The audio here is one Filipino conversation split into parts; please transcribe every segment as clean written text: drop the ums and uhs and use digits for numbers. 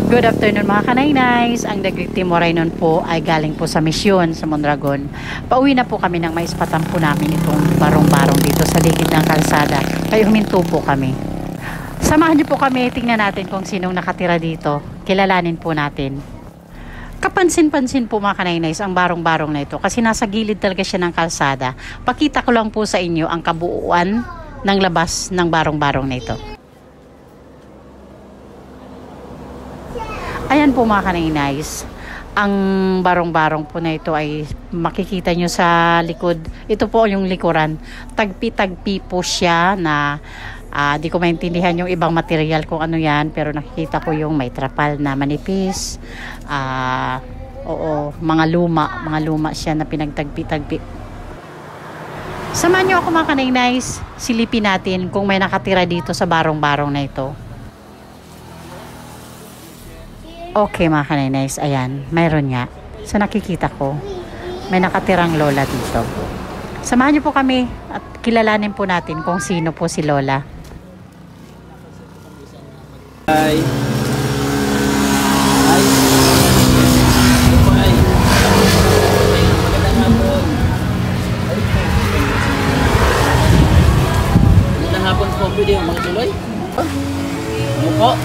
Good afternoon mga kanaynays. Ang Dagrit Timoray nun po ay galing po sa misyon sa Mondragon. Pauwi na po kami ng maispatan po namin itong barong-barong dito sa ligid ng kalsada. Kaya huminto po kami. Samahan niyo po kami, tingnan natin kung sinong nakatira dito. Kilalanin po natin. Kapansin-pansin po mga kanaynays ang barong-barong na ito kasi nasa gilid talaga siya ng kalsada. Pakita ko lang po sa inyo ang kabuuan ng labas ng barong-barong na ito. Ayan po mga kanaynays, ang barong-barong po na ito ay makikita nyo sa likod. Ito po yung likuran. Tagpi-tagpi po siya na di ko maintindihan yung ibang material kung ano yan, pero nakikita ko yung may trapal na manipis. Mga luma siya na pinagtagpi-tagpi. Samahan nyo ako mga kanaynays, silipin natin kung may nakatira dito sa barong-barong na ito. Okay mga kanaynays, ayan, mayroon nga. Sa nakikita ko, may nakatirang lola dito. Samahan niyo po kami at kilalanin po natin kung sino po si Lola. Hi. Hi. Hi. Magandang hapon. Magandang hapon po. Pwede yung mga tuloy? Ano po?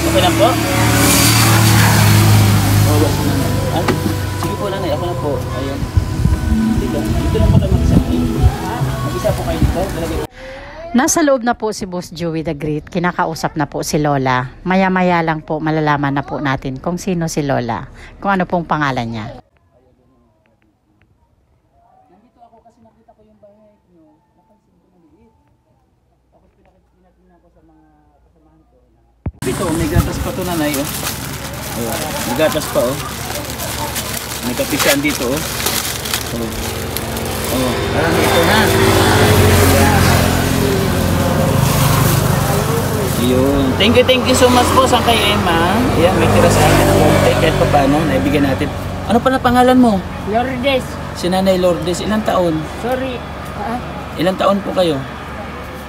Okay lang po? Sige po nanay, ako na po. Ayan. Dito lang po kayo mag-isa. Mag-isa po kayo dito. Nasa loob na po si Boss Joey the Great. Kinakausap na po si Lola. Maya-maya lang po malalaman na po natin kung sino si Lola. Kung ano pong pangalan niya. Nandito ako kasi nakita ko yung bahay nyo. Napansin ko maliit. Tapos pinatingnan ko sa mga kasamahan ko na ito, may gatas pa to nanay oh. May gatas pa oh. May kapisan dito oh. Marami ito na. Yun. Thank you so much po sa kay Emma. Ayan, may tira sa akin ng konti. Kahit pa paano, naibigyan natin. Ano pala pangalan mo? Lourdes. Si Nanay Lourdes. Ilang taon? Sorry. Ilang taon po kayo?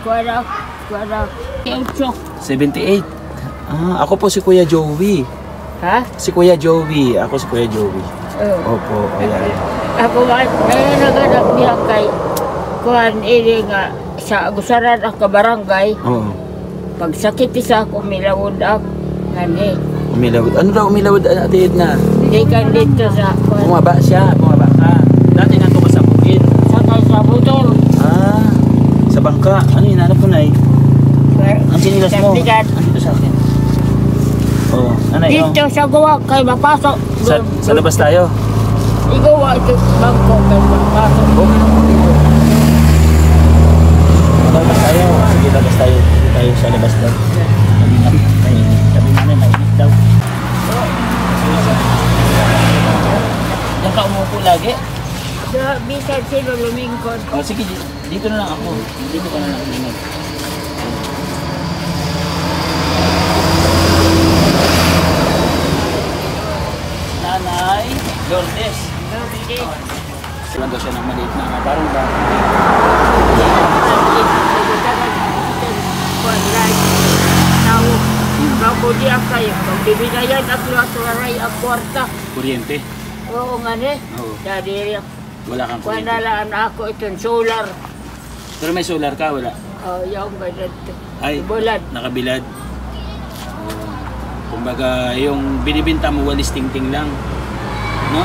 Kuwara. 78. Ako po si Kuya Joey. Ha? Si Kuya Joey. Ako si Kuya Joey. Opo, ayan. Ako nga, naganap niya kay Kuhan Ili nga sa Agusaran ang kabarangay. Oo. Pagsakit isa ako, milawod ako. Ngani. Umilawad. Ano daw umilawad Ate Edna? Hindi ka dito sa Kuhan. Bumaba siya. Bumaba ka. Dati nato ka sa bukid. Sakay sa butol. Sa bangka. Ano yun? Ano po na eh? Ang sinilas mo. Bigat. Andito sa akin. Oo. Nanay, Dito sa gawa kay mapasok. Sa labas tayo. Igawa ito bangko kay mapasok. Okay lang po dito. Labas tayo. Sige, labas tayo. Dito tayo sa labas daw. Sabi namin, mainit daw. Diyan ka umupo lagi? Sa bisan sila lumingkod. Sige, dito na lang ako. Dito ka na lang lumingkod. Nanay Lourdes. Silang daw siya ng maliit na parang ba? Kamudiak kayo. Magbibinayan at luwasuray ang kwarta. Kuryente. Oo nga ne. Oo. Dahil Wala kang kuryente. panalaan ako itong solar. Pero may solar ka, wala? Yung ganit. Ay, Bulan. nakabilad. Kumbaga, yung binibinta mo, walis ting-ting lang. No?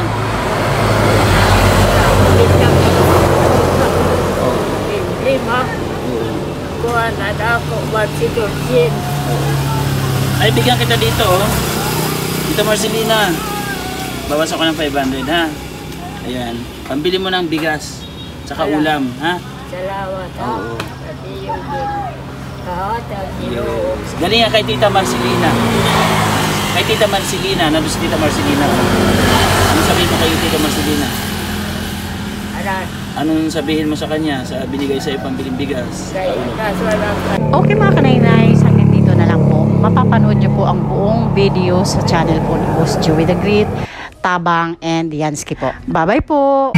Lima. Kuhan at ako. Magsidursin. Ay, bigyan kita dito, oh. Dito, Marcelina. Bawas ako ng 500, ha? Ayan. Pambili mo ng bigas. Tsaka ulam, ha? Salamat ha. Oo. At iyong din. Kahatag iyong. Galing nga kay Tita Marcelina. Kay Tita Marcelina. Nandun si Tita Marcelina. Anong sabihin mo kay Tita Marcelina? Aran. Anong sabihin mo sa kanya sa binigay sa'yo pambiling bigas? Kaya kaswalang ka. Okay mga kanaynays, hanggang dito na lang po. Mapapanood niyo po ang buong video sa channel po ni Boss Joey the Great, Tabang and Yansky po. Bye-bye po!